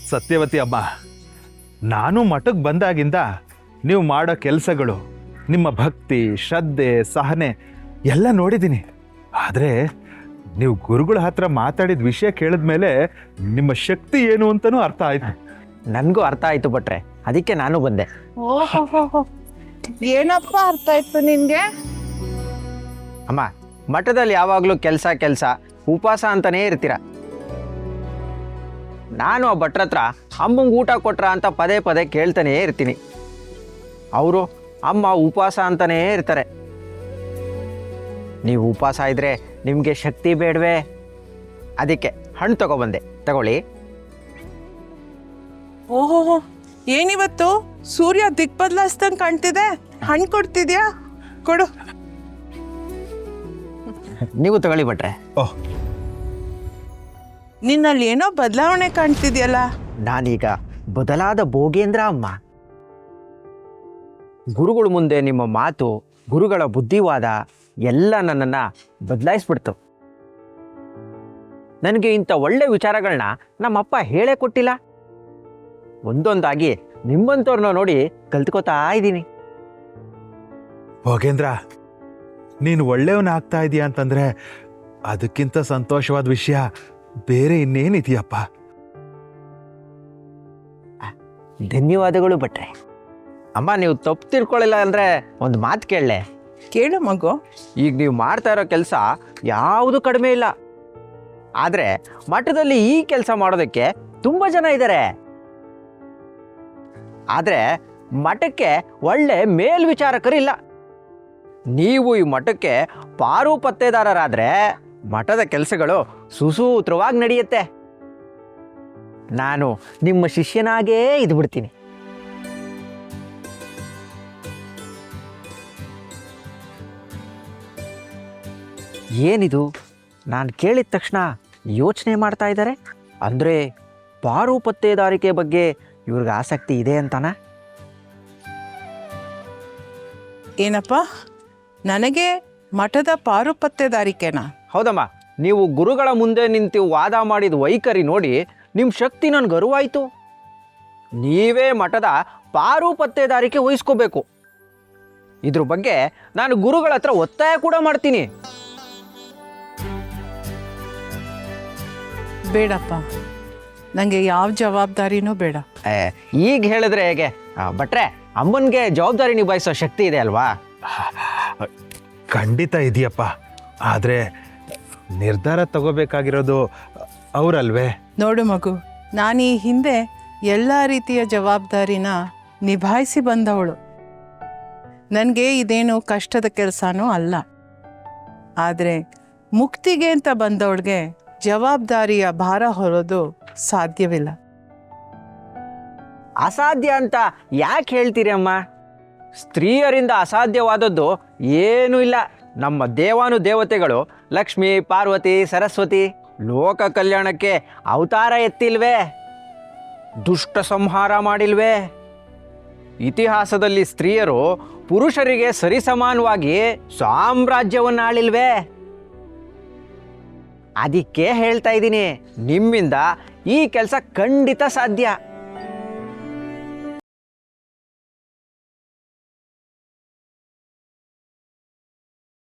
ಸತ್ಯವತಿ ಅಮ್ಮ, ನಾನು ಮಠಕ್ಕೆ ಬಂದಾಗಿಂದ ನೀವು ಮಾಡೋ ಕೆಲಸಗಳು, ನಿಮ್ಮ ಭಕ್ತಿ, ಶ್ರದ್ಧೆ, ಸಹನೆ ಎಲ್ಲ ನೋಡಿದ್ದೀನಿ. ಆದರೆ ನೀವು ಗುರುಗಳ ಹತ್ರ ಮಾತಾಡಿದ ವಿಷಯ ಕೇಳಿದ ಮೇಲೆ ನಿಮ್ಮ ಶಕ್ತಿ ಏನು ಅಂತಲೂ ಅರ್ಥ ಆಯ್ತು. ನನಗೂ ಅರ್ಥ ಆಯ್ತು ಭಟ್ರೆ, ಅದಕ್ಕೆ ನಾನು ಬಂದೆ. ಓಹೋ, ಏನಪ್ಪ ಅರ್ಥ ಆಯ್ತು ನಿನ್ಗೆ? ಅಮ್ಮ, ಮಠದಲ್ಲಿ ಯಾವಾಗಲೂ ಕೆಲಸ ಉಪವಾಸ ಅಂತಲೇ ಇರ್ತೀರ. ನಾನು ಆ ಭಟ್ರ ಹತ್ರ ಅಮ್ಮಂಗೆ ಊಟ ಕೊಟ್ರ ಅಂತ ಪದೇ ಪದೇ ಕೇಳ್ತಾನೇ ಇರ್ತೀನಿ. ಅವರು ಅಮ್ಮ ಉಪವಾಸ ಅಂತಲೇ ಇರ್ತಾರೆ. ನೀವು ಉಪವಾಸ ಇದ್ರೆ ನಿಮಗೆ ಶಕ್ತಿ ಬೇಡವೇ? ಅದಕ್ಕೆ ಹಣ್ಣು ತಗೊಬಂದೆ, ತಗೊಳ್ಳಿ. ಓಹೋ, ಏನಿವತ್ತು ಸೂರ್ಯ ದಿಕ್ ಬದಲಾಯಿಸ್ದಂಗೆ ಕಾಣ್ತಿದೆ. ಹಣ್ಣು ಕೊಡ್ತಿದ್ಯಾ? ಕೊಡು. ನೀವು ತಗೊಳ್ಳಿ ಭಟ್ರೆ. ಓಹ್, ನಿನ್ನಲ್ಲಿ ಏನೋ ಬದಲಾವಣೆ ಕಾಣ್ತಿದ್ಯಲ್ಲ. ನಾನೀಗ ಬದಲಾದ ಭೋಗೇಂದ್ರ ಅಮ್ಮ. ಗುರುಗಳ ಮುಂದೆ ನಿಮ್ಮ ಮಾತು, ಗುರುಗಳ ಬುದ್ಧಿವಾದ ಎಲ್ಲ ನನ್ನನ್ನು ಬದಲಾಯಿಸ್ಬಿಡ್ತು. ನನಗೆ ಇಂಥ ಒಳ್ಳೆ ವಿಚಾರಗಳನ್ನ ನಮ್ಮಪ್ಪ ಹೇಳೇ ಕೊಟ್ಟಿಲ್ಲ. ಒಂದೊಂದಾಗಿ ನಿಮ್ಮಂಥವ್ರನ್ನ ನೋಡಿ ಕಲ್ತ್ಕೋತಾ ಇದ್ದೀನಿ. ಭೋಗೇಂದ್ರ, ನೀನು ಒಳ್ಳೆಯವನಾಗ್ತಾ ಇದೀಯ ಅಂತಂದ್ರೆ ಅದಕ್ಕಿಂತ ಸಂತೋಷವಾದ ವಿಷಯ ಬೇರೆ ಇನ್ನೇನಿದೆಯಪ್ಪ. ಧನ್ಯವಾದಗಳು ಭಟ್ರೆ. ಅಮ್ಮ, ನೀವು ತಪ್ಪು ತಿಳ್ಕೊಳ್ಳಿಲ್ಲ ಅಂದರೆ ಒಂದು ಮಾತು ಕೇಳಲೆ? ಕೇಳು ಮಗು. ಈಗ ನೀವು ಮಾಡ್ತಾ ಇರೋ ಕೆಲಸ ಯಾವುದು ಕಡಿಮೆ ಇಲ್ಲ. ಆದರೆ ಮಠದಲ್ಲಿ ಈ ಕೆಲಸ ಮಾಡೋದಕ್ಕೆ ತುಂಬ ಜನ ಇದ್ದಾರೆ. ಆದರೆ ಮಠಕ್ಕೆ ಒಳ್ಳೆ ಮೇಲ್ವಿಚಾರಕರಿಲ್ಲ. ನೀವು ಈ ಮಠಕ್ಕೆ ಪಾರು ಪತ್ತೇದಾರರಾದರೆ ಮಠದ ಕೆಲಸಗಳು ಸುಸೂತ್ರವಾಗಿ ನಡೆಯುತ್ತೆ. ನಾನು ನಿಮ್ಮ ಶಿಷ್ಯನಾಗೇ ಇದ್ಬಿಡ್ತೀನಿ. ಏನಿದು, ನಾನು ಕೇಳಿದ ತಕ್ಷಣ ಯೋಚನೆ ಮಾಡ್ತಾ ಇದ್ದಾರೆ? ಅಂದರೆ ಪಾರು ಪತ್ತೇದಾರಿಕೆ ಬಗ್ಗೆ ಇವ್ರಿಗೆ ಆಸಕ್ತಿ ಇದೆ ಅಂತಾನ? ಏನಪ್ಪ, ನನಗೆ ಮಠದ ಪಾರು ಪತ್ತೇದಾರಿಕೆನಾ? ಹೌದಮ್ಮ, ನೀವು ಗುರುಗಳ ಮುಂದೆ ನಿಂತು ವಾದ ಮಾಡಿದ ವೈಖರಿ ನೋಡಿ ನಿಮ್ಮ ಶಕ್ತಿ ನನಗೆ ಅರಿವಾಯಿತು. ನೀವೇ ಮಠದ ಪಾರು ಪತ್ತೇದಾರಿಕೆ ವಹಿಸ್ಕೋಬೇಕು. ಇದ್ರ ಬಗ್ಗೆ ನಾನು ಗುರುಗಳ ಹತ್ರ ಒತ್ತಾಯ ಕೂಡ ಮಾಡ್ತೀನಿ. ಬೇಡಪ್ಪ, ನನಗೆ ಯಾವ ಜವಾಬ್ದಾರಿನೂ ಬೇಡ. ಈಗ ಹೇಳಿದ್ರೆ ಹೇಗೆ ಭಟ್ರೆ? ಅಮ್ಮನಿಗೆ ಜವಾಬ್ದಾರಿ ನಿಭಾಯಿಸೋ ಶಕ್ತಿ ಇದೆ ಅಲ್ವಾ? ಖಂಡಿತ ಇದೆಯಪ್ಪ. ಆದರೆ ನಿರ್ಧಾರ ತಗೋಬೇಕಾಗಿರೋದು ಅವರಲ್ವೇ? ನೋಡು ಮಗು, ನಾನು ಈ ಹಿಂದೆ ಎಲ್ಲ ರೀತಿಯ ಜವಾಬ್ದಾರಿನ ನಿಭಾಯಿಸಿ ಬಂದವಳು. ನನಗೆ ಇದೇನು ಕಷ್ಟದ ಕೆಲಸನೂ ಅಲ್ಲ. ಆದರೆ ಮುಕ್ತಿಗೆ ಅಂತ ಬಂದವಳಿಗೆ ಜವಾಬ್ದಾರಿಯ ಭಾರ ಹೊರೋದು ಸಾಧ್ಯವಿಲ್ಲ. ಅಸಾಧ್ಯ ಅಂತ ಯಾಕೆ ಹೇಳ್ತೀರಿ ಅಮ್ಮ? ಸ್ತ್ರೀಯರಿಂದ ಅಸಾಧ್ಯವಾದದ್ದು ಏನೂ ಇಲ್ಲ. ನಮ್ಮ ದೇವಾನು ದೇವತೆಗಳು ಲಕ್ಷ್ಮೀ, ಪಾರ್ವತಿ, ಸರಸ್ವತಿ ಲೋಕ ಕಲ್ಯಾಣಕ್ಕೆ ಅವತಾರ ಎತ್ತಿಲ್ವೇ? ದುಷ್ಟ ಸಂಹಾರ ಮಾಡಿಲ್ವೇ? ಇತಿಹಾಸದಲ್ಲಿ ಸ್ತ್ರೀಯರು ಪುರುಷರಿಗೆ ಸರಿಸಮಾನವಾಗಿ ಸಾಮ್ರಾಜ್ಯವನ್ನು ಆಳಿಲ್ವೇ? ಅದಕ್ಕೆ ಹೇಳ್ತಾ ಇದ್ದೀನಿ, ನಿಮ್ಮಿಂದ ಈ ಕೆಲಸ ಖಂಡಿತ ಸಾಧ್ಯ.